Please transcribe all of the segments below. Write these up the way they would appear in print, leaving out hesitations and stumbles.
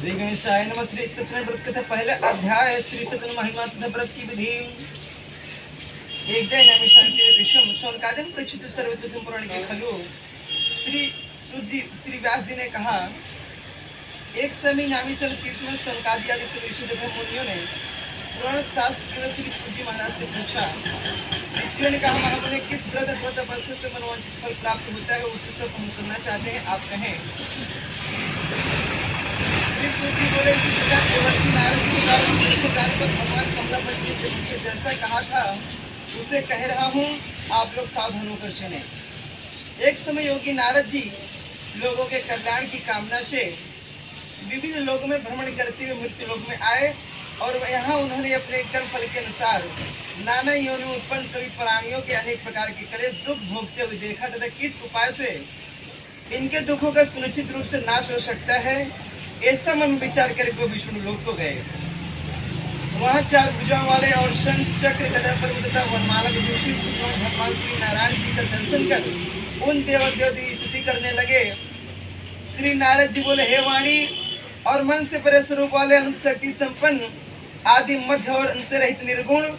श्री गणेशाय नमः। श्री सत्यनारायण व्रत कथा पहले अध्याय श्री सत्यनारायण महिमा तथा व्रत की विधि। एक दिन नैमिषारण्य ऋषम शौनकादि प्रचित सर्वप्रथम पुराण के खलु श्री व्यास जी ने कहा, एक समय नामीसल तीर्थ में शौनकादि आदि सब ऋषि तथा मुनियों ने पुराण शास्त्र श्री सूजी महाराज से पूछा। ऋषियों ने कहा, महामुनि किस व्रत अथवा तपस्या से मनोवांछित फल प्राप्त होता है, उसे सब हम सुनना चाहते हैं, आप कहें। सूची बोले, इसी प्रकार देवर्षि नारद जी पर भगवान कमलापति ने जैसा कहा था उसे कह रहा हूँ, आप लोग सावधान होकर सुने। एक समय योगी नारद जी लोगों के कल्याण की कामना से विभिन्न लोगों में भ्रमण करते हुए मृत्यु लोक में आए और यहाँ उन्होंने अपने कर्म फल के अनुसार नाना योनि में उत्पन्न सभी प्राणियों के अनेक प्रकार के क्लेश दुख भोगते हुए देखा तथा किस उपाय से इनके दुखों का सुनिश्चित रूप से नाश हो सकता है, ऐसा मन विचार करके वो विष्णु लोक को गए। वहाँ चार भुजाओं वाले और शंख चक्र गदा पर्वत तथा वनमाला विभूषित सुब्रह्मण्य भगवान श्री नारायण जी का दर्शन कर उन देवदेव की स्तुति करने लगे। श्री नारद जी बोले, हे वाणी और मन से परे स्वरूप वाले अनंत शक्ति संपन्न आदि मध्य और अंश रहित निर्गुण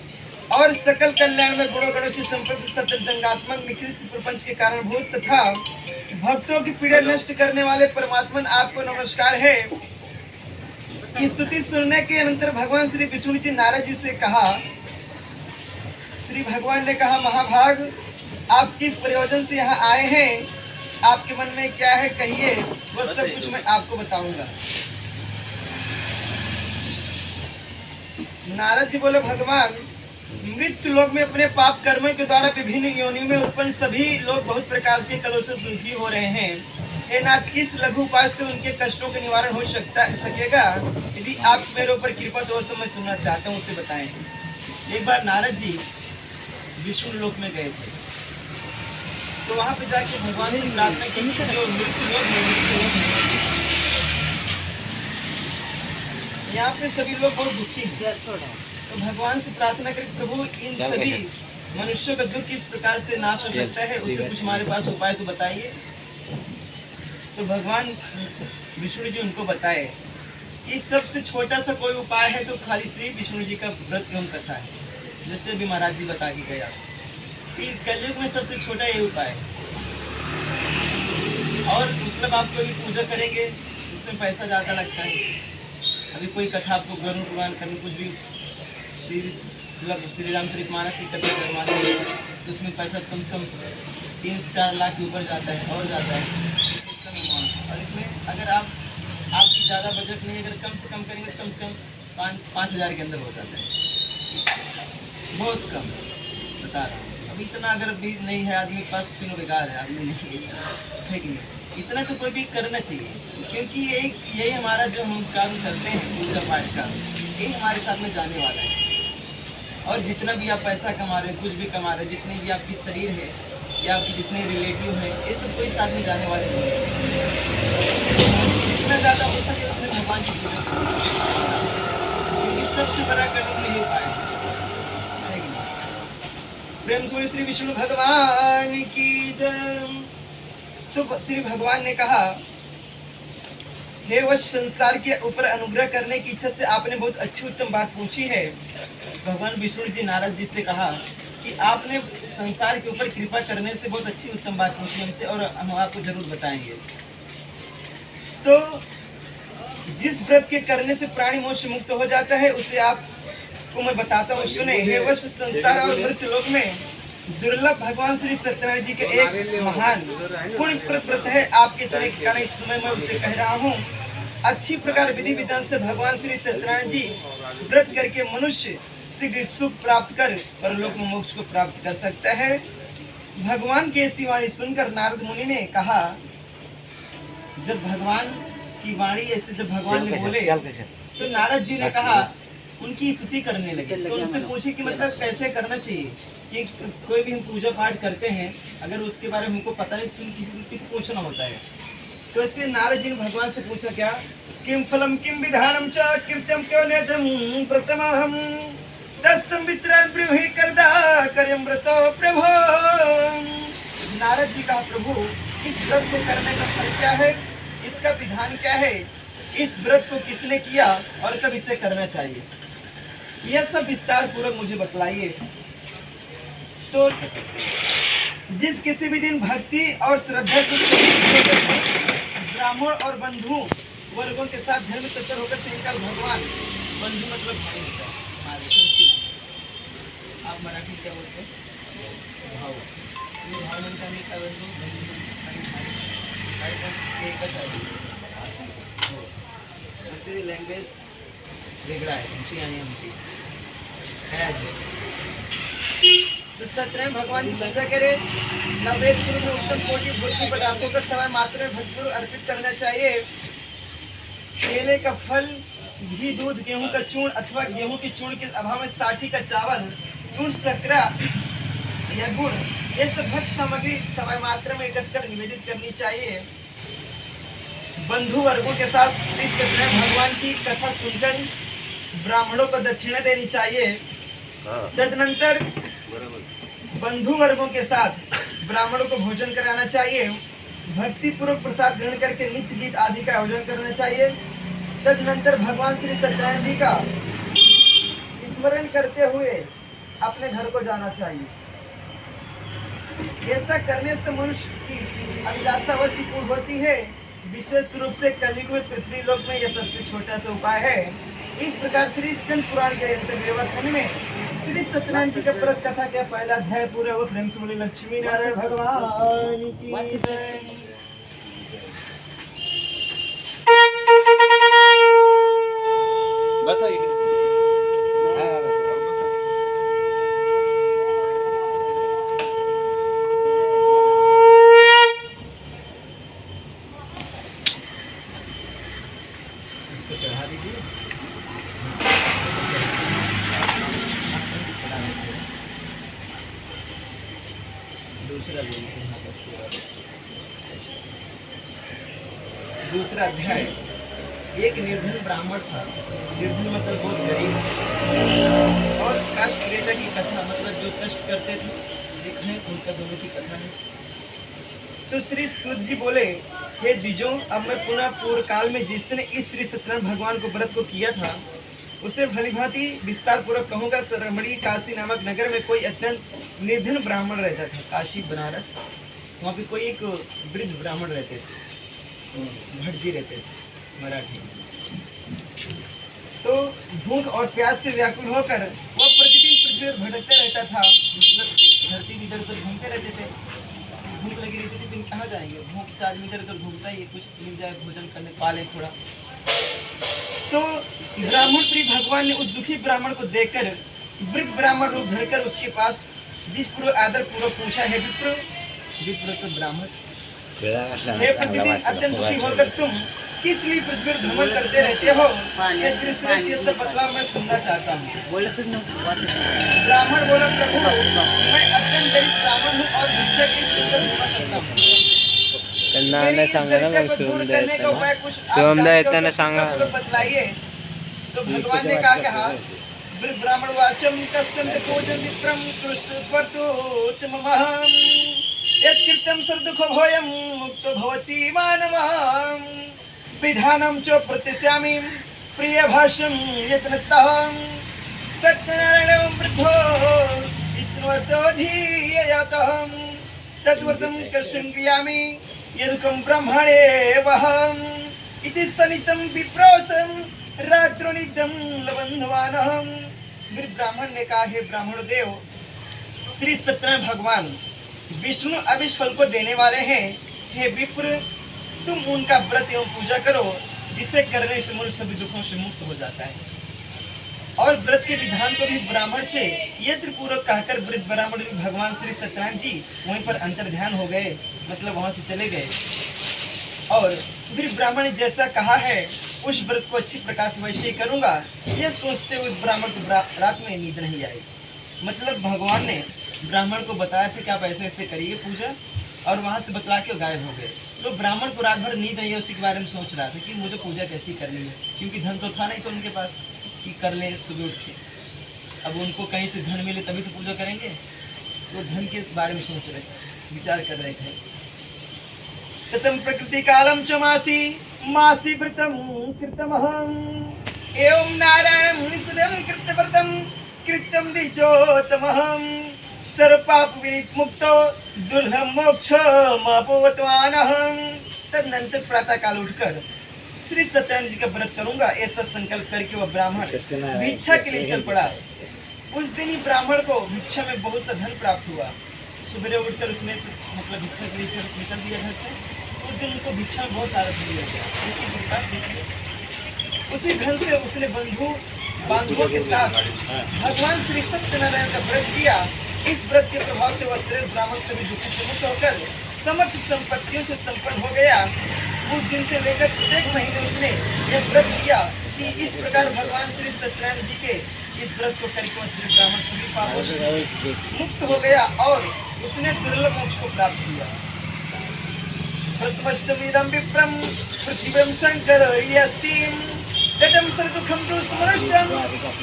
और सकल कल्याण में गुणों गणों से संपन्न सत्य दंगात्मक निकृष्ट प्रपंच के कारणभूत तथा भक्तों की पीड़ा नष्ट करने वाले परमात्मन आपको नमस्कार है। स्तुति सुनने के अनंतर भगवान श्री विष्णु जी नारद जी से कहा, श्री भगवान ने कहा, महाभाग आप किस प्रयोजन से यहाँ आए हैं, आपके मन में क्या है कहिए, वह सब कुछ मैं आपको बताऊंगा। नारद जी बोले, भगवान मृत्यु लोक में अपने पाप कर्मों के द्वारा विभिन्न योनियों में उत्पन्न सभी लोग बहुत प्रकार के कलों से सुखी हो रहे हैं। हे नाथ, किस लघु उपाय से उनके कष्टों का निवारण हो सकेगा? यदि आप मेरे ऊपर कृपा तो मैं सुनना चाहता हूँ, उसे बताएं। एक बार नारद जी विष्णु लोक में गए थे, तो वहां पे जाके भगवान से प्रार्थना की, जो मृत्यु लोक में यहाँ पे सभी लोग बहुत दुखी हैं, तो भगवान से प्रार्थना करें, प्रभु इन सभी मनुष्यों का दुख किस प्रकार से नाश हो सकता है, उससे कुछ हमारे पास उपाय तो बताइए। तो भगवान विष्णु जी उनको बताए कि सबसे छोटा सा कोई उपाय है तो खाली श्री विष्णु जी का व्रत एवं कथा है, जैसे अभी महाराज जी बता के गया कि कलयुग में सबसे छोटा ये उपाय है। और मतलब आप कोई भी पूजा करेंगे उसमें पैसा ज़्यादा लगता है। अभी कोई कथा आपको गरुड़ पुराण करनी, कुछ भी श्री रामचरितमानस की कथा करवानी है तो उसमें पैसा कम से कम 3 से 4 लाख के ऊपर जाता है और जाता है। और इसमें अगर आपकी ज़्यादा बजट नहीं, अगर कम से कम करेंगे तो कम से कम 5,000 के अंदर हो जाता है, बहुत कम बता रहा हूँ। अभी इतना अगर भी नहीं है आदमी के पास, फिर बेकार है, आदमी नहीं है कि नहीं, इतना तो कोई भी करना चाहिए, क्योंकि यही हमारा जो हम काम करते हैं पूजा पाठ का, यही हमारे साथ में जाने वाला है। और जितना भी आप पैसा कमा रहे हैं, कुछ भी कमा रहे हैं, जितने भी आपकी शरीर है या आपके जितने रिलेटिव हैं, ये सब कोई साथ में जाने वाले नहीं है। जितना ज़्यादा हो सके उसमें भगवान की पूजा क्योंकि सबसे बड़ा करने में ये उपाय है। प्रेम से श्री विष्णु भगवान की जय। तो श्री भगवान ने कहा, हे वश संसार के ऊपर अनुग्रह करने की इच्छा से आपने बहुत अच्छी उत्तम बात पूछी है। भगवान विष्णु जी नारद जी से कहा कि आपने संसार के ऊपर कृपा करने से बहुत अच्छी उत्तम बात पूछी हमसे, और हम आपको जरूर बताएंगे। तो जिस व्रत के करने से प्राणी मोह से मुक्त हो जाता है उसे आपको मैं बताता हूँ, सुने। हे वश संसार और मृत्यु लोक में दुर्लभ भगवान श्री सत्यनारायण जी के एक महान पुण्य व्रत है। आपके समय के कारण इस समय मैं उसे कह रहा हूँ। अच्छी प्रकार विधि विधान से भगवान श्री सत्यनारायण जी व्रत करके मनुष्य शीघ्र सुख प्राप्त कर परलोक में मोक्ष को प्राप्त कर सकता है। भगवान की ऐसी वाणी सुनकर नारद मुनि ने कहा, जब भगवान की वाणी ऐसे जब भगवान ने बोले तो नारद जी ने कहा, उनकी स्तुति करने लगे। तो उनसे पूछे कि मतलब कैसे करना चाहिए, कि कोई भी हम पूजा पाठ करते हैं अगर उसके बारे में हमको पता नहीं तो किसी पूछना होता है। तो ऐसे नारद जी ने भगवान से पूछा, क्या किम फलम किम विधानम च कृत्यम क्यों नेतम प्रथमहम तस्मित्र ब्रूहि करदा कर्यम व्रतो प्रभो। नारद जी कहा, प्रभु इस व्रत को करने का फल क्या है, इसका विधान क्या है, इस व्रत को किसने किया और कब इसे करना चाहिए, यह सब विस्तार पूर्वक मुझे बतलाइए। तो जिस किसी भी दिन भक्ति और श्रद्धा से ब्राह्मण और बंधु वर्गों के साथ धर्म तत्पर होकर सायंकाल भगवान, बंधु मतलब भाई होता है हमारे संस्कृत, आप मराठी क्या बोलते हैं, भाव, ये भाव म्हणता नहीं का बंधु, भाई पण एकच आहे, लँग्वेज वेगळा आहे तुमची आणि आमची काय तो सत्यनारायण भगवान की पूजा करे, नवेद गुरु में उत्तम कोटि भोज्य पदार्थों का समय मात्र में भक्ति अर्पित करना चाहिए। केले का फल, घी, दूध, गेहूं का चूर्ण अथवा गेहूं के चूर्ण के अभाव में साठी का चावल, चूर्ण, शर्करा या गुड़, ये सब भक्ष्य सामग्री समय मात्र में एकत्र कर निवेदित करनी चाहिए। बंधु वर्गों के साथ श्री सत्यनारायण भगवान की कथा सुनकर ब्राह्मणों को दक्षिणा देनी चाहिए। तदनंतर बंधु वर्गों के साथ ब्राह्मणों को भोजन कराना चाहिए। भक्ति पूर्वक प्रसाद ग्रहण करके नित्य गीत आदि का आयोजन करना चाहिए। तदनंतर भगवान श्री सत्यनारायण जी का स्मरण करते हुए अपने घर को जाना चाहिए। ऐसा करने से मनुष्य की अभिलाषा अवश्य पूर्ण होती है। विशेष रूप से कलयुग में पृथ्वी लोक में यह सबसे छोटा सा उपाय है। इस प्रकार श्री स्कंद पुराण के अंतर्गत में श्री सत्यनारायण जी का व्रत कथा का पहला अध्याय पूरा हुआ। प्रेम से बोले लक्ष्मी नारायण भगवान की जय। बस इसको चढ़ा दीजिए। दूसरा अध्याय। एक निर्धन ब्राह्मण था, निर्धन मतलब बहुत गरीब, और कष्ट क्रेता की कथा मतलब जो कष्ट करते थे, देखने उनका दोनों की कथा है। तो श्री सूत जी बोले, हे द्विजों, अब मैं पुनः पूर्व काल में जिसने इस श्री सत्यनारायण भगवान को व्रत को किया था उसे भलीभांति विस्तार पूर्वक कहूँगा। सरमणि काशी नामक नगर में कोई अत्यंत निर्धन ब्राह्मण रहता था। काशी बनारस, वहाँ पे कोई एक वृद्ध ब्राह्मण रहते थे, भटजी रहते थे मराठी में। तो भूख और प्यास से व्याकुल होकर वह प्रतिदिन पृथ्वी पर भटकता रहता था, मतलब धरती इधर उधर घूमते रहते थे। भूख लगी रहती थी, फिर कहाँ जाएंगे, भूख तो आदमी इधर उधर घूमता ही, कुछ मिल जाए भोजन करने पाले थोड़ा। तो ब्राह्मण प्रिय भगवान ने उस दुखी ब्राह्मण को देखकर वृद्ध ब्राह्मण रूप धरकर उसके पास विप्र आदर पूर्वक पूछा, है विप्र, विप्र तो ब्राह्मण, हे प्रतिदिन अत्यंत दुखी होकर तुम किस लिए पृथ्वी पर भ्रमण करते रहते हो? ये सब बतलाव मैं सुनना चाहता हूँ। ब्राह्मण बोला, प्रभु मैं अत्यंत गरीब ब्राह्मण हूँ और भिक्षा के लिए भ्रमण करता हूँ। मेरी इस दरिद्रता को दूर करने का उपाय कुछ आप जानते हो तो बतलाइए। तो भगवान ने कहा कि ब्राह्मण वाचम कस्तम भोजन विप्रम कृष्णत्वतोत्तममहं यत्कृतं सर्वदुःखो भोयं मुक्तो भवति मानवः विधानं च प्रतिस्यामि प्रियभाषं यत्नतः सत्यनारायणं वृद्धो इत्नवतो धीयतः तद्व्रतं कर्षं क्रियामि यदुकं ब्रह्मणे वहम् इति सनितं विप्रोसं रात्रो नित्यं लबन्धवानहम्। वृद्ध ब्राह्मण ने कहा, हे ब्राह्मण देव, श्री सत्यनारायण भगवान विष्णु अभिष्ट फल को देने वाले हैं। हे विप्र, तुम उनका व्रत एवं पूजा करो, जिसे करने से मनुष्य सभी दुखों से मुक्त हो जाता है। और व्रत के विधान को भी ब्राह्मण से यत्र पूर्वक कहकर वृद्ध ब्राह्मण भगवान श्री सत्यनारायण जी वहीं पर अंतर ध्यान हो गए, मतलब वहां से चले गए। और वृद्ध ब्राह्मण ने जैसा कहा है उस व्रत को अच्छी प्रकार से वैसे ही करूंगा, यह सोचते उस ब्राह्मण को रात में नींद नहीं आई। मतलब भगवान ने ब्राह्मण को बताया था कि आप ऐसे ऐसे करिए पूजा, और वहाँ से बतला के गायब हो गए। तो ब्राह्मण को रात भर नींद नहीं, उसी के बारे में सोच रहा था कि मुझे पूजा कैसी करनी है, क्योंकि धन तो था नहीं तो उनके पास कि कर ले सुबह उठ के। अब उनको कहीं से धन मिले तभी तो पूजा करेंगे, तो धन के बारे में सोच रहे थे, विचार कर रहे थे। ततम प्रकृति कालम चमासी मासी व्रतम कृतमहं एवं नारायणं निषदं कृतव्रतं कृतं द्विजोतमहं सर्वपाप विमुक्तो दुर्लभ मोक्षमापवतवानहं। तदनंतर प्रातः काल उठकर श्री सत्यनारायण जी का व्रत करूंगा ऐसा संकल्प करके वह ब्राह्मण भिक्षा के लिए चल पड़ा। उस दिन ही ब्राह्मण को भिक्षा में बहुत सा धन प्राप्त हुआ। सुबह उठकर उसने मतलब भिक्षा के लिए निकल दिया घर से। उस दिन उनको भिक्षा में बहुत सारा धन मिल गया। उसी धन से उसने बांधवों के साथ भगवान श्री सत्यनारायण का व्रत किया। इस व्रत के प्रभाव से वह श्रेष्ठ ब्राह्मण सभी दुखों से मुक्त होकर समस्त संपत्तियों से संपन्न हो गया। उस दिन से लेकर प्रत्येक महीने उसने यह व्रत किया कि इस प्रकार भगवान श्री सत्यनारायण जी के इस व्रत को करके वह श्री ब्राह्मण सभी पापों से मुक्त हो गया और उसने दुर्लभ मोक्ष को प्राप्त किया। प्रथमश्चमिदं विप्रं पृथिवीं शंकरयस्तिं ततं सर्वदुःखं तु स्मरुष्यं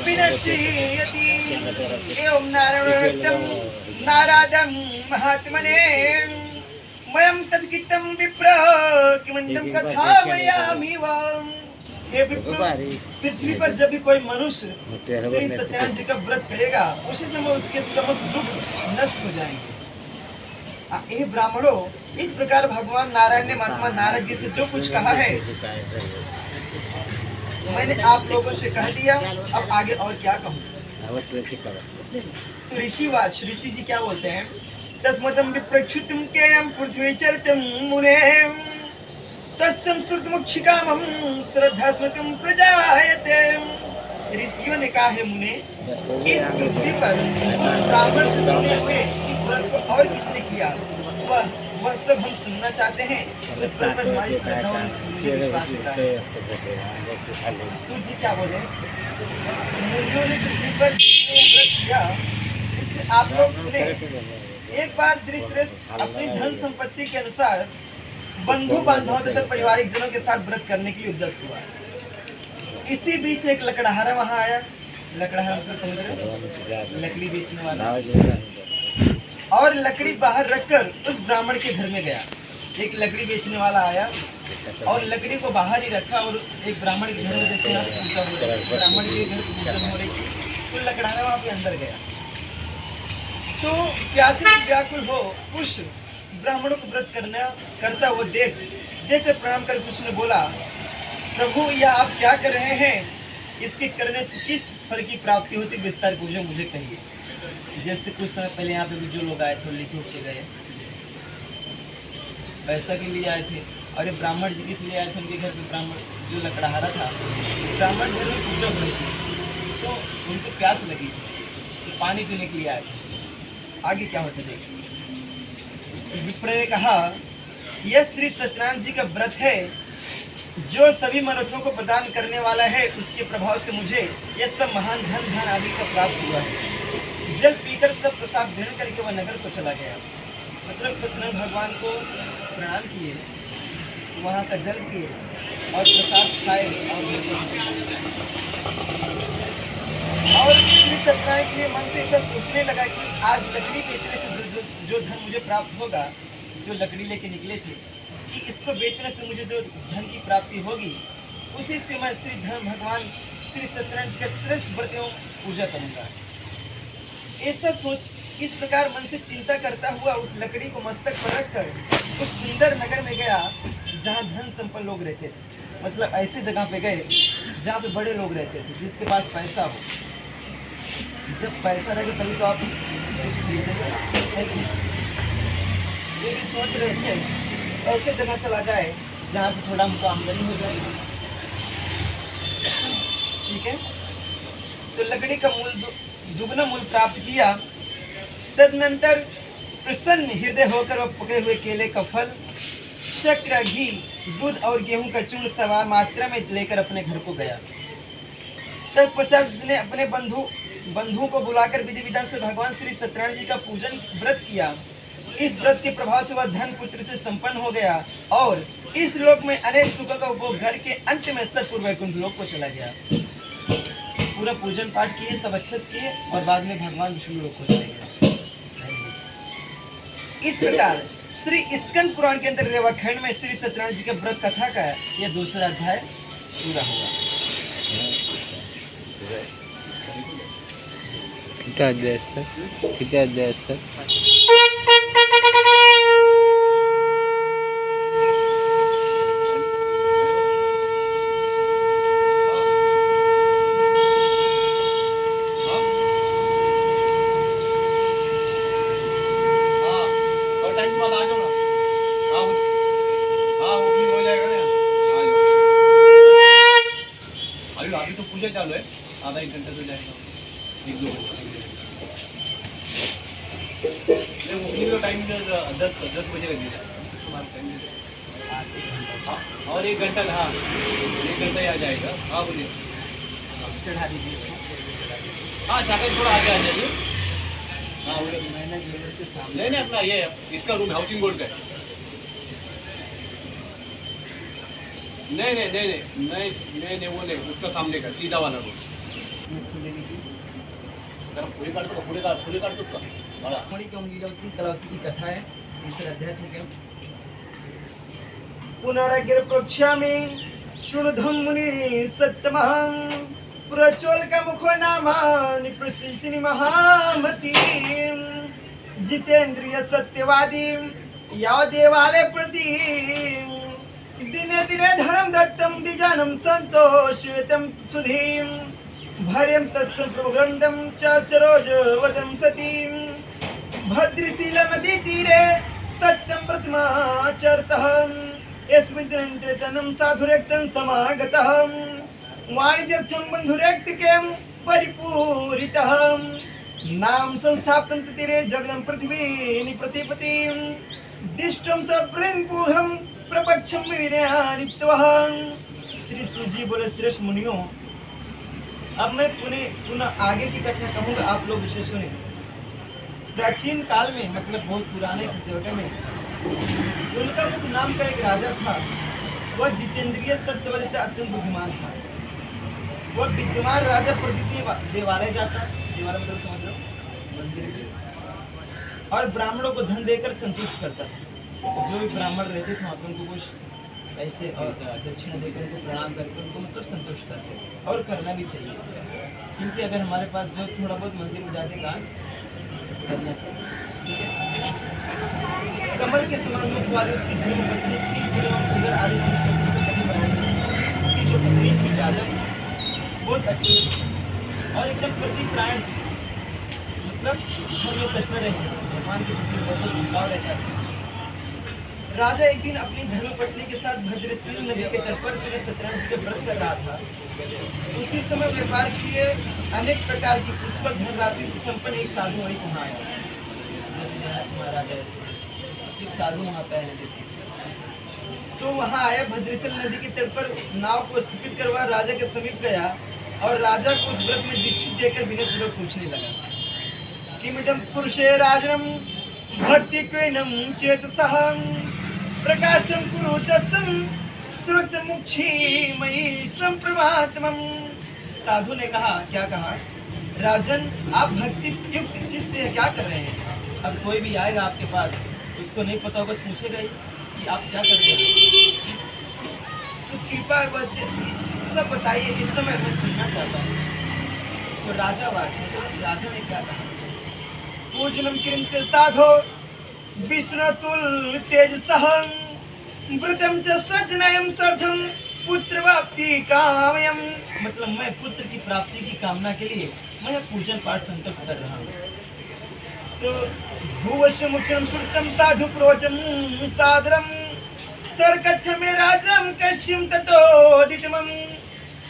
विनश्यति एवं नारायणं नारादं महात्मने मयं तद्गीतं विप्र किमन्तं कथामयामि वाम। हे विप्र, पृथ्वी पर जब भी कोई मनुष्य श्री सत्यनारायण जी का व्रत करेगा उसी समय उसके समस्त दुख नष्ट हो जाएंगे। ये ब्राह्मणों, इस प्रकार भगवान नारायण ने महात्मा नारद जी से जो कुछ कहा है मैंने आप लोगों से कह दिया। अब आगे और क्या कहूँ। तो ऋषिवाच ऋषि जी क्या बोलते हैं, तस्मतं विप्रक्षुतं केयं पृथ्वी चरितं मुने तस्सं श्रुतमुक्षिकामं श्रद्धास्मकं प्रजायते। ऋषियों ने कहा है मुने, इस पृथ्वी पर ब्राह्मण से सुने हुए इस व्रत को और किसने किया वह सब हम सुनना चाहते हैं। उस पर हमारी श्रद्धा और विश्वास होता है। सूर्य जी क्या बोले, मुनियों ने पृथ्वी पर व्रत किया इससे आप लोग सुने। एक बार धृतराष्ट्र अपनी धन संपत्ति के अनुसार बंधु बांधवों तथा पारिवारिक जनों के साथ व्रत करने के लिए उद्यत हुआ। इसी बीच एक लकड़हारा वहां आया। लकड़हारा तो समझ रहे, लकड़ी बेचने वाला। और लकड़ी बाहर रखकर उस ब्राह्मण के घर में गया। एक लकड़ी बेचने वाला आया और लकड़ी को बाहर ही रखा और एक ब्राह्मण के घर में जैसे ब्राह्मण के घर पूजा हो रही थी तो लकड़हारा वहां पे अंदर गया। तो प्यासे से व्याकुल हो उस ब्राह्मणों को व्रत करता हुआ देख कर प्रणाम कर कुछ ने बोला, प्रभु यह आप क्या कर रहे हैं, इसके करने से किस फल की प्राप्ति होती, विस्तार पूजन मुझे कहिए। जैसे कुछ समय पहले यहाँ पे भी जो लोग आए थे लिख के गए, पैसा के लिए आए थे। और ये ब्राह्मण जी किस लिए आए थे, उनके घर पे ब्राह्मण जो लकड़हारा था ब्राह्मण घर में पूजा हो रही थी तो उनको प्यास लगी थी तो पानी पीने के लिए आए थे। आगे क्या होता देखिए। विप्र ने कहा, यह श्री सत्यनारायण जी का व्रत है जो सभी मनोरथों को प्रदान करने वाला है। उसके प्रभाव से मुझे यह सब महान धन आदि का प्राप्त हुआ है। जल पीकर तब प्रसाद ग्रहण करके वह नगर को चला गया। मतलब सत्यनारायण भगवान को प्रणाम किए, वहाँ का जल पिए और प्रसाद खाए और श्री सत्यनारायण के मन से ऐसा सोचने लगा कि आज लकड़ी बेचने से जो धन मुझे प्राप्त होगा, जो लकड़ी लेके निकले थे कि इसको बेचने से मुझे जो धन की प्राप्ति होगी उसी से मैं भगवान श्री सत्यनारायण जी का श्रेष्ठ व्रत एवं पूजा करूँगा। ऐसा सोच इस प्रकार मन से चिंता करता हुआ उस लकड़ी को मस्तक पर रखकर उस सुंदर नगर में गया जहाँ धन संपन्न लोग रहते थे। मतलब ऐसे जगह पे गए जहाँ पे बड़े लोग रहते थे, जिसके पास पैसा हो। जब पैसा रहे तभी तो आप कुछ खरीदेंगे। ये भी सोच रहे थे ऐसे जगह चला जाए जहाँ से थोड़ा हमको आमदनी हो जाए। ठीक है, तो लकड़ी का दुगना मूल प्राप्त किया। तदनंतर प्रसन्न हृदय होकर वह पके हुए केले का फल, शक्कर, घी, दूध और गेहूं का चूर्ण समान मात्रा में लेकर अपने घर को गया। तत्पश्चात उसने अपने बंधुओं को बुलाकर विधि विधान से भगवान श्री सत्यनारायण जी का पूजन व्रत किया। इस व्रत के प्रभाव से वह धन पुत्र से संपन्न हो गया और इस लोक में अनेक सुखों का उपभोग घर के अंत में सतपुर वैकुंठ लोक को चला गया। पूरा पूजन पाठ किए, सब अच्छे से किए और बाद में भगवान विष्णु लोक को चले गए। इस प्रकार श्री स्कंद पुराण के अंदर रेवाखंड में श्री सत्यनारायण जी के व्रत कथा का यह दूसरा अध्याय पूरा हुआ। किती अध्याय असतात? किती अध्याय असतात? अभी तो पूजा चालू है, आधा एक घंटा तो जाएगा, एक दो घंटा टाइम 10 बजे का दिया और एक घंटा, हाँ 1 घंटा ही आ जाएगा। हाँ बोलिए, चढ़ा दीजिए। हाँ चाकल थोड़ा आगे आ जाइए। हाँ बोलिए। मैंने ज्वेलर के सामने नहीं नहीं, अपना ये इसका रूम हाउसिंग बोर्ड का है। नहीं नहीं नहीं नहीं नहीं नहीं वो नहीं, उसका सामने का सीधा वाला रोड। पूरी काट दो, पूरी काट दो उसका बड़ा। मणि की लीलावती कलावती की कथा है, दूसरा अध्याय ठीक है। पुनरगिर प्रोक्ष्यामि शृणुधं मुनि सत्तमहं प्रचोल का मुखो नामानि प्रसिंचिनि महामती जितेंद्रिय सत्यवादी याव देवालय प्रति दिने दिने धनम दत्तम द्विजानं संतोषितं सुधीं भर्यं तस्य प्रभुगन्धं चरोज वदं सतीं भद्रशील नदी तीरे सत्यं प्रतिमा चरतः यस्मिन् दिनंतनं साधुरेक्तं समागतः वाणिज्यर्थं बन्धुरेक्तिकें परिपूरितः नाम संस्थापनं तीरे जगदं पृथ्वी प्रतिपतिं दिष्टं तप्रिंपुहं प्रपक्षम विनयानित्वहं। श्री सूजी बोले श्रेष्ठ मुनियों, अब मैं पुनः आगे की कथा कहूँगा, आप लोग इसे सुने। प्राचीन काल में, मतलब बहुत पुराने जगह में, उनका मुख नाम का एक राजा था। वह जितेंद्रिय सत्यवादी था, अत्यंत बुद्धिमान था। वह विद्यमान राजा प्रतिदिन देवालय जाता, देवालय मतलब समझ लो मंदिर की, और ब्राह्मणों को धन देकर संतुष्ट करता था। जो भी ब्राह्मण रहते थे वहाँ पे उनको कुछ ऐसे और दक्षिणा देकर उनको प्रणाम करके उनको मतलब संतुष्ट करते, और करना भी चाहिए, क्योंकि अगर हमारे पास जो थोड़ा बहुत मंदिर में जाने का करना चाहिए, ठीक है। कमल के समान मुख वाले उसकी धर्मपत्नी श्री सुंदर आदि उसकी जो पत्नी थी राजन बहुत अच्छी और एकदम प्रतिप्राण थी, मतलब हर लोग तत्पर रहे, भगवान के प्रति बहुत झुकाव रहता था। राजा एक दिन अपनी धर्मपत्नी के साथ भद्रशील नदी के तट पर श्री सत्यनारायण जी के व्रत कर रहा था। उसी समय व्यापार के लिए अनेक प्रकार की पुष्पक धनराशि से संपन्न एक साधु वहीं वहाँ आया। महाराजा एक साधु वहाँ पे रहते थे, तो वहाँ आया, भद्रशील नदी के तट पर नाव को स्थापित करवा राजा के समीप गया और राजा को उस व्रत में दीक्षित देकर विनयपूर्वक पूछने लगा कि मिदम पुरुषे राजनम भक्ति क्वेनम चेतसः प्रकाशम कुरु तस्म श्रुत मुक्षी मयि संप्रभातमं। साधु ने कहा, क्या कहा? राजन, आप भक्ति युक्त चित्त से क्या कर रहे हैं? अब कोई भी आएगा आपके पास, उसको नहीं पता होगा, पूछेगा कि आप क्या कर रहे हैं, तो कृपा बस सब बताइए, इस समय मैं सुनना चाहता हूँ। तो राजा राजा ने क्या कहा? पूजनम किंते साधो विष्णुतुल तेजसः व्रतम च स्वजनयम सर्वम पुत्र प्राप्ति कामयम, मतलब मैं पुत्र की प्राप्ति की कामना के लिए मैं पूजन पाठ संकल्प कर रहा हूँ। तो भुवस्य मुचम श्रुतम साधु प्रोचम सादरम सर्कथ में राजम कश्यम ततोदितमं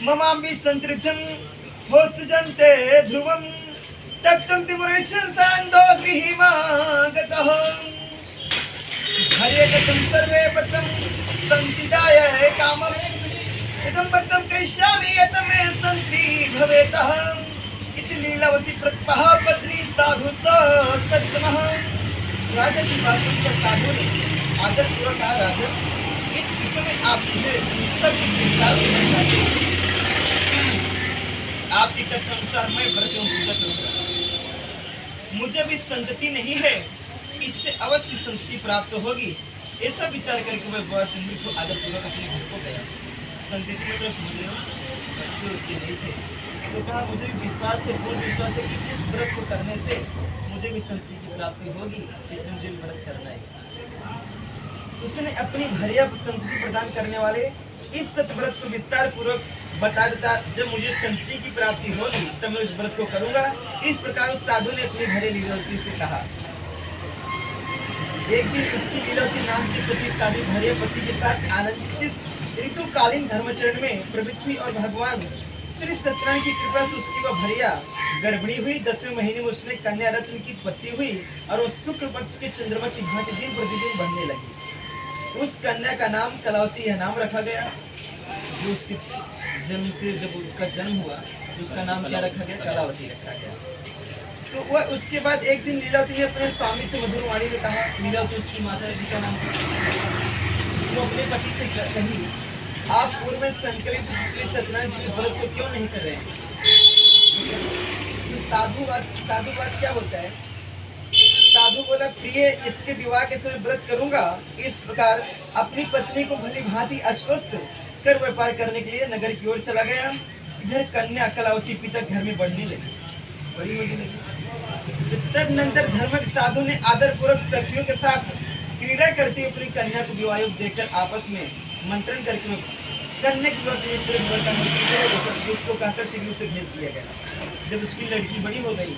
ममामि संतृथम होस्त जनते ध्रुवम तत्तम तिमुरेशन सांदो गृहिमागतः हरे कथम सर्वे पतम संतिदाय कामम इदं पतम करिष्यामि यत मे संति भवेतः इति लीलावती प्रकपः पत्नी साधु सत्तमः। राजा की बात सुनकर साधु ने आदर पूर्वक कहा, राजा, इस विषय में आप मुझे सब विस्तार से बताइए। आपकी कथा अनुसार मैं व्रत एवं पूजा करूंगा। मुझे भी संतति नहीं है, इससे अवश्य संतति प्राप्त होगी। ऐसा विचार करके वह बड़ा सम्मिलित हो आदर पूर्वक अपने घर को गया। संतति मतलब समझ रहे हो, बच्चे उसके नहीं थे, तो कहा मुझे भी विश्वास है, पूर्ण विश्वास है कि इस व्रत को करने से मुझे भी संतति की प्राप्ति होगी, इसलिए मुझे भी व्रत करना है। उसने अपनी भरिया संतति प्रदान करने वाले इस सतव्रत को विस्तार पूर्वक बता देता, जब मुझे संतति की प्राप्ति होगी तब मैं उस व्रत को करूंगा। इस प्रकार उस साधु ने अपनी भरे लीलावती से कहा। एक दिन उसकी लीलावती नाम की सती साधु भरे पति के साथ आनंद इस ऋतुकालीन धर्मचरण में प्रवृत्त हुई और भगवान श्री सत्यनारायण की कृपा से उसकी वह भरिया गर्भिणी हुई। 10वें महीने में उसने कन्या रत्न की उत्पत्ति हुई और उस शुक्ल पक्ष के चंद्रमा की भांति दिन प्रतिदिन बढ़ने लगी। उस कन्या का नाम कलावती यह नाम रखा गया। जो उसके जन्म से जब उसका जन्म हुआ तो उसका नाम क्या रखा गया? कलावती रखा गया। तो वह उसके बाद एक दिन लीलावती ने अपने स्वामी से मधुर वाणी में कहा, लीलावती उसकी माता जी का नाम वो अपने पति से कही, आप पूर्व में संकलित श्री सत्यनारायण जी के व्रत को क्यों नहीं कर रहे हैं? तो साधुवाच क्या होता है? साधु बोला, प्रिय इसके विवाह के समय व्रत करूंगा। इस प्रकार अपनी पत्नी को भली भांति आश्वस्त कर व्यापार करने के लिए नगर की ओर चला गया। इधर कन्या कलावती पिता घर में बढ़ने लगी, बड़ी होने लगी। तदनंतर धर्मक साधु ने आदर पूर्वक सखियों के साथ क्रीड़ा करती हुई अपनी कन्या को विवाह देकर आपस में मंत्रण करके कन्या की उसको कहकर शीघ्र उसे भेज दिया गया। जब उसकी लड़की बड़ी हो गई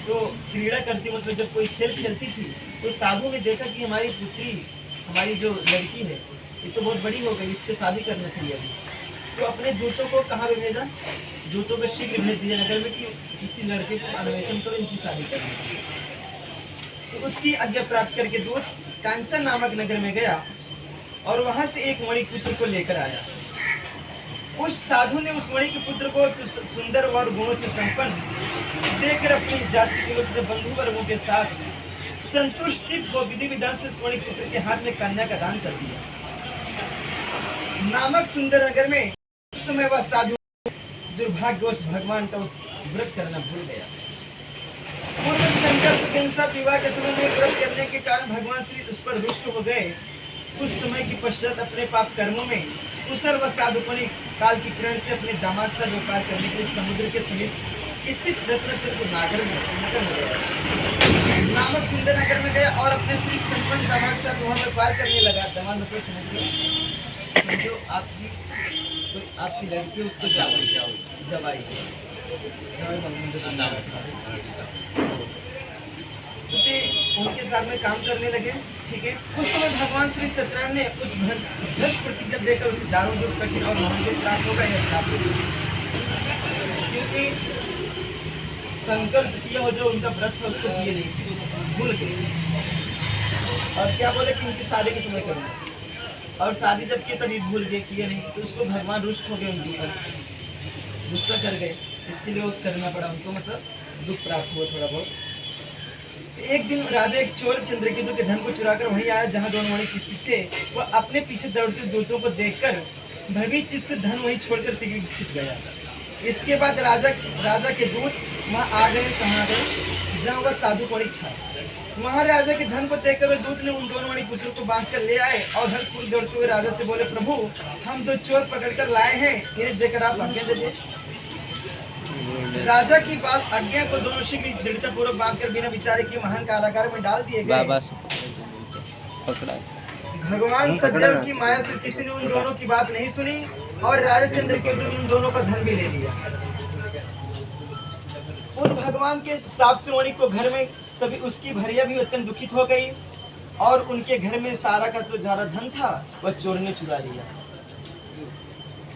तो क्रीड़ा करती, मतलब जब कोई खेल खेलती थी तो साधु ने देखा कि हमारी पुत्री, हमारी जो लड़की है ये तो बहुत बड़ी हो गई, इसके शादी करना चाहिए अभी। तो अपने दूतों को कहाँ पे भेजा? दूतों को शीघ्र भेज दिया नगर में कि किसी लड़के को अन्वेषण करो, इनकी शादी करनी। तो उसकी आज्ञा प्राप्त करके दूत कांचन नामक नगर में गया और वहां से एक मणिपुत्र को लेकर आया। उस साधु ने उस मणि के पुत्र को सुंदर और गुणों से संपन्न देखकर अपनी जाति के बंधु वर्गों के साथ संतुष्टित हो विधि विधान से मणि पुत्र के हाथ में कन्या का दान कर दिया। नामक सुंदर नगर में उस समय वह साधु दुर्भाग्यवश भगवान का व्रत करना भूल गया। पूर्व संकल्प के अनुसार विवाह के समय में व्रत करने के कारण भगवान श्री उस पर रुष्ट हो गए। कुछ समय के पश्चात अपने पाप कर्मों में कुशल व साधुपनी काल की प्रेरणा से अपने दामाद से व्यापार करने के लिए समुद्र के समीप स्थित रत्नेश्वर को नगर में गया। नामक सुंदर नगर में गया और अपने श्री संपन्न दामाद साथ वहाँ व्यापार करने लगा। दामाद मतलब समझिए जो आपकी लड़की उसको जवाई उनके साथ में काम करने लगे। ठीक है, उस समय भगवान श्री सत्यनारायण ने उस भ्रष्ट प्रतिज्ञा देकर उसे दारू दुख कठिन और महान प्राप्त होगा यह श्राप दे दिया। क्योंकि संकल्प किया हो जो उनका व्रत था उसको किए नहीं, भूल गए। और क्या बोले कि उनकी शादी के समय करूँगा, और शादी जब की तभी भूल गए, किए नहीं। तो उसको भगवान रुष्ट हो गए, उनके ऊपर गुस्सा कर गए। इसके लिए वो करना पड़ा उनको, मतलब दुख प्राप्त हुआ थोड़ा बहुत। एक दिन राजा एक चोर चंद्रकेतु के धन को चुराकर वहीं आया जहां दोनों मणि स्थित थे। वह अपने पीछे दौड़ते दूतों को देखकर भयभीत चित्त से धन वहीं छोड़कर शीघ्र छिप गया। इसके बाद राजा के दूत वहां आ गए। कहाँ गए? जहाँ वह साधु मणि था। वहां राजा के धन को देखकर वे दूत ने उन दोनों मणि पुत्रों को बांध कर ले आए और हर्षपूर्वक दौड़ते हुए राजा से बोले, प्रभु हम दो चोर पकड़कर लाए हैं, इन्हें देकर आप आज्ञा दे दे। राजा की बात आज्ञा को दोनों शीघ्र दृढ़ता पूर्वक बांधकर बिना विचारे के महान कारागार में डाल दिए गए। भगवान सज्जन की माया से किसी ने उन दोनों की बात नहीं सुनी और राजा चंद्रकेतु ने उन दोनों का धन भी ले लिया। उन भगवान के साप से मणि को घर में सभी उसकी भरिया भी अत्यंत दुखित हो गई और उनके घर में सारा का जो ज्यादा धन था वह चोर ने चुरा लिया।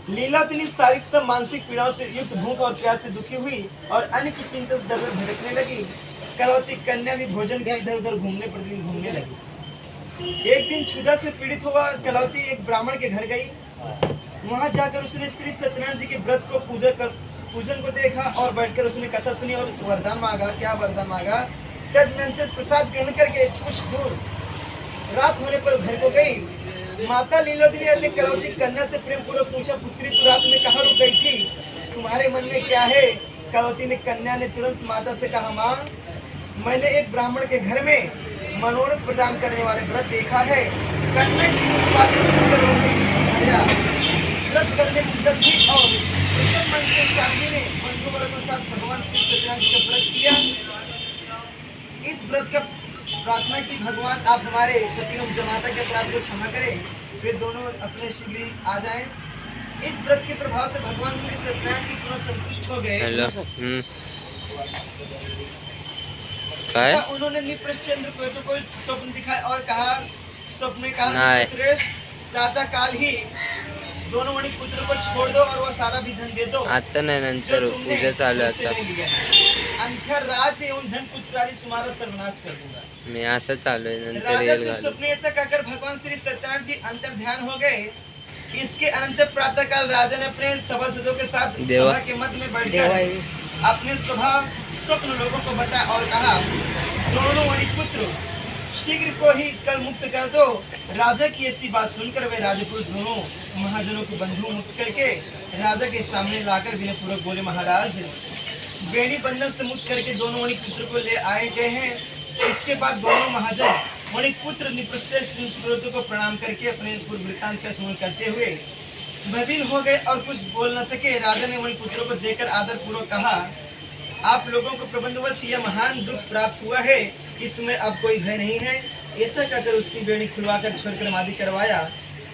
लीलावती शारीरिक मानसिक पीड़ाओं से युक्त भूख और प्यास से दुखी हुई और अन्य की चिंता से दर भटकने लगी। कलावती कन्या भी भोजन के इधर उधर प्रतिदिन घूमने लगी। एक दिन क्षुधा से पीड़ित हुआ कलावती एक ब्राह्मण के घर गई। वहां जाकर उसने श्री सत्यनारायण जी के व्रत को पूजन को देखा और बैठकर उसने कथा सुनी और वरदान मांगा। क्या वरदान मांगा? तदनंतर प्रसाद ग्रहण करके कुछ दूर रात होने पर घर को गई। माता लीलावती ने अपनी कलावती कन्या से प्रेम पूर्वक पूछा, पुत्री तू रात में कहाँ रुक गई थी? तुम्हारे मन में क्या है? कलावती ने कन्या ने तुरंत माता से कहा, माँ मैंने एक ब्राह्मण के घर में मनोरथ प्रदान करने वाले व्रत देखा है। करने की उस बात को सुनकर भैया व्रत करने की सिद्धि और उत्तम मन से साध्वी ने बंधु वर्ग के साथ भगवान श्री सत्यनारायण जी का व्रत किया। इस व्रत का प्रार्थना की भगवान आप हमारे पतियों जमाता के अपराध को क्षमा करें, वे दोनों अपने शीघ्र ही आ जाएं। इस व्रत के प्रभाव से भगवान श्री सत्यनारायण जी पुनः संतुष्ट हो गए। हेलो काय तथा उन्होंने निप्रश्चंद्र को स्वप्न दिखाया और कहा, स्वप्न में कहा नहीं। श्रेष्ठ प्रातः काल ही दोनों मणि पुत्र को छोड़ दो और वह सारा भी धन दे दो आता नाही, नंतर जो तुमने पूजा चालू मुझसे आता. नहीं लिया है। अंधकार रात एवं धन पुत्र आदि तुम्हारा सर्वनाश कर दूंगा। मी असं चालू आहे, नंतर राजा येईल से घालून. स्वप्न ऐसा कहकर भगवान श्री सत्यनारायण जी अंतर ध्यान हो गए। इसके अनंतर प्रातः काल राजा ने अपने सभासदों के साथ देवा। सभा के मध्य में बैठकर अपने स्वप्न लोगों को बताया और कहा, दोनों मणिपुत्र शीघ्र को ही कल मुक्त कर दो। राजा की ऐसी बात सुनकर वे राजपुरुष दोनों महाजनों को बंधु मुक्त करके राजा के सामने लाकर विनय पूर्वक बोले, महाराज बेड़ी बंधन से मुक्त करके दोनों मणिपुत्र को ले आए गए हैं। इसके बाद दोनों महाजन मणिपुत्र निप्रस्थ को प्रणाम करके अपने पूर्व वृत्तांत का स्मरण करते हुए भयभीत हो गए और कुछ बोल न सके। राजा ने मणिपुत्रों को देखकर आदर पूर्वक कहा, आप लोगों को प्रबंधवश यह महान दुख प्राप्त हुआ है, इसमें अब कोई भय नहीं है। ऐसा कहकर उसकी बेड़ी खुलवाकर छोड़कर मादी करवाया।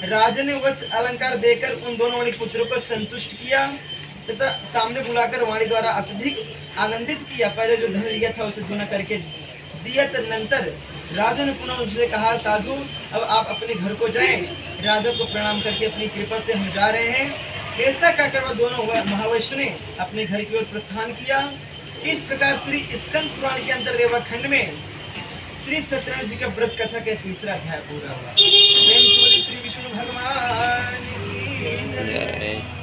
राजा ने वस्त्र अलंकार देकर उन दोनों मणिपुत्रों को संतुष्ट किया तथा सामने बुलाकर वाणी द्वारा अत्यधिक आनंदित किया। पहले जो धन लिया था उसे दूना करके दिया। तदनंतर राजा ने पुनः उससे कहा, साधु अब आप अपने घर को जाएं। राजा को प्रणाम करके अपनी कृपा से हम जा रहे हैं। ऐसा कहकर वह दोनों महावैश्य ने अपने घर की ओर प्रस्थान किया। इस प्रकार श्री स्कंद पुराण के अंतर रेवा खंड में श्री सत्यनारायण जी का व्रत कथा के तीसरा अध्याय पूरा हुआ। प्रेम से बोलिए श्री विष्णु भगवान की जय।